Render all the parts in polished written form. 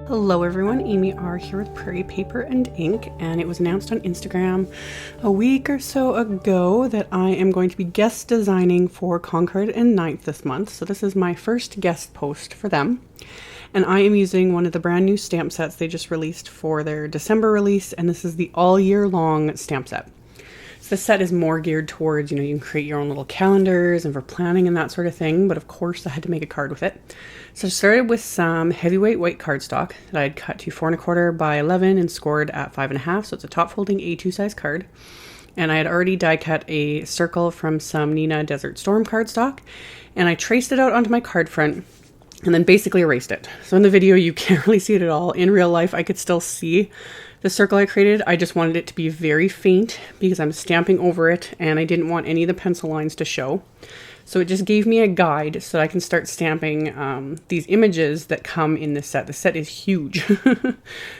Hello everyone, AmyR here with Prairie Paper and Ink, and it was announced on Instagram a week or so ago that I am going to be guest designing for Concord 9th this month. So this is my first guest post for them. And I am using one of the brand new stamp sets they just released for their December release, and this is the all year long stamp set. So this set is more geared towards, you can create your own little calendars and for planning and that sort of thing, but of course I had to make a card with it. So I started with some heavyweight white cardstock that I had cut to 4 1/4 by 11 and scored at 5 1/2, so it's a top folding A2 size card. And I had already die cut a circle from some Nina Desert Storm cardstock, and I traced it out onto my card front and then basically erased it. So in the video you can't really see it at all. In real life I could still see the circle I created. I just wanted it to be very faint because I'm stamping over it and I didn't want any of the pencil lines to show. So it just gave me a guide so that I can start stamping these images that come in this set. The set is huge.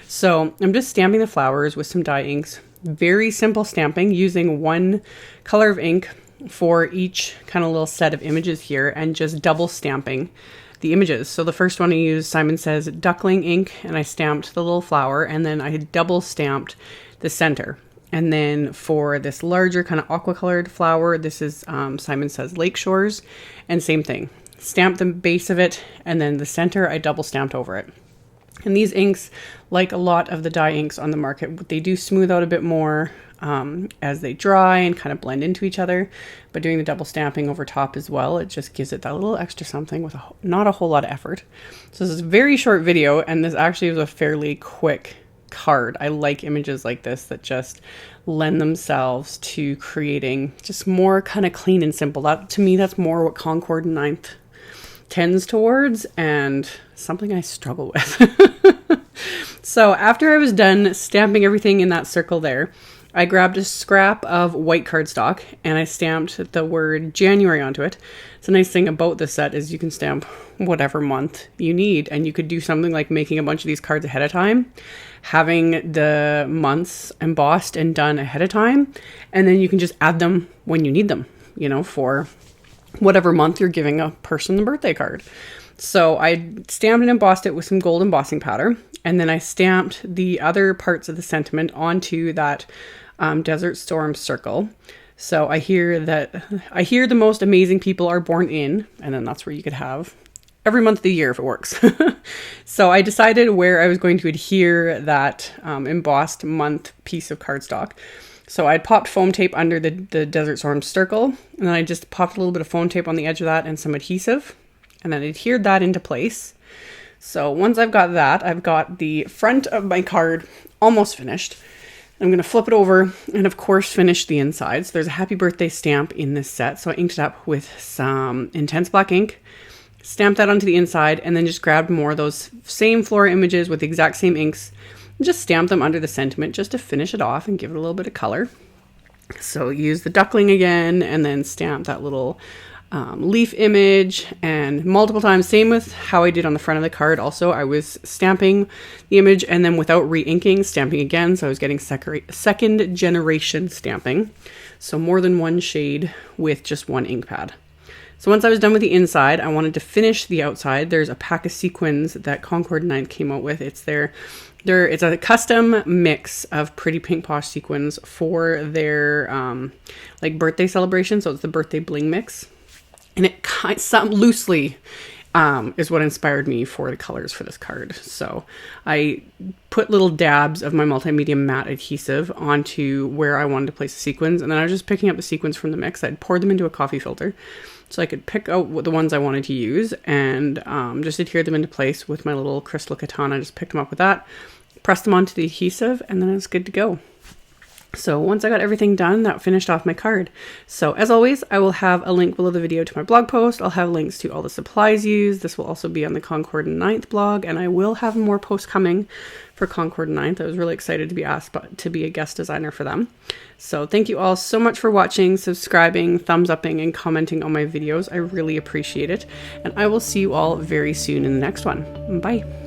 So I'm just stamping the flowers with some dye inks. Very simple stamping using one color of ink for each kind of little set of images here and just double stamping the images. So the first one I used, Simon Says Duckling ink, and I stamped the little flower, and then I had double stamped the center. And then for this larger kind of aqua colored flower, this is Simon Says Lake Shores, and same thing. Stamped the base of it, and then the center I double stamped over it. And these inks, like a lot of the dye inks on the market, they do smooth out a bit more as they dry and kind of blend into each other. But doing the double stamping over top as well, it just gives it that little extra something with not a whole lot of effort. So this is a very short video, and this actually was a fairly quick card. I like images like this that just lend themselves to creating just more kind of clean and simple. That, to me, that's more what Concord 9th tends towards, and something I struggle with. So after I was done stamping everything in that circle there, I grabbed a scrap of white cardstock and I stamped the word January onto it. It's a nice thing about this set is you can stamp whatever month you need, and you could do something like making a bunch of these cards ahead of time, having the months embossed and done ahead of time, and then you can just add them when you need them, for whatever month you're giving a person the birthday card. So I stamped and embossed it with some gold embossing powder, and then I stamped the other parts of the sentiment onto that Desert Storm circle. So I hear the most amazing people are born in, and then that's where you could have every month of the year if it works. So I decided where I was going to adhere that embossed month piece of cardstock. So I'd popped foam tape under the Desert Storm circle, and then I just popped a little bit of foam tape on the edge of that and some adhesive, and then adhered that into place. So once I've got that, I've got the front of my card almost finished. I'm going to flip it over and of course finish the inside. So there's a happy birthday stamp in this set. So I inked it up with some intense black ink, stamped that onto the inside, and then just grabbed more of those same flora images with the exact same inks and just stamped them under the sentiment just to finish it off and give it a little bit of color. So use the duckling again and then stamp that little leaf image, and multiple times. Same with how I did on the front of the card. Also, I was stamping the image and then without re-inking, stamping again. So I was getting second generation stamping. So more than one shade with just one ink pad. So once I was done with the inside, I wanted to finish the outside. There's a pack of sequins that Concord 9th came out with. It's it's a custom mix of pretty pink posh sequins for their like birthday celebration. So it's the birthday bling mix. And it loosely is what inspired me for the colors for this card. So I put little dabs of my multimedia matte adhesive onto where I wanted to place the sequins. And then I was just picking up the sequins from the mix. I'd poured them into a coffee filter so I could pick out the ones I wanted to use and just adhere them into place with my little crystal katana. I just picked them up with that, pressed them onto the adhesive, and then it was good to go. So once I got everything done, that finished off my card. So as always, I will have a link below the video to my blog post. I'll have links to all the supplies used. This will also be on the Concord 9th blog, and I will have more posts coming for Concord 9th. I was really excited to be asked to be a guest designer for them. So thank you all so much for watching, subscribing, thumbs upping, and commenting on my videos. I really appreciate it. And I will see you all very soon in the next one. Bye.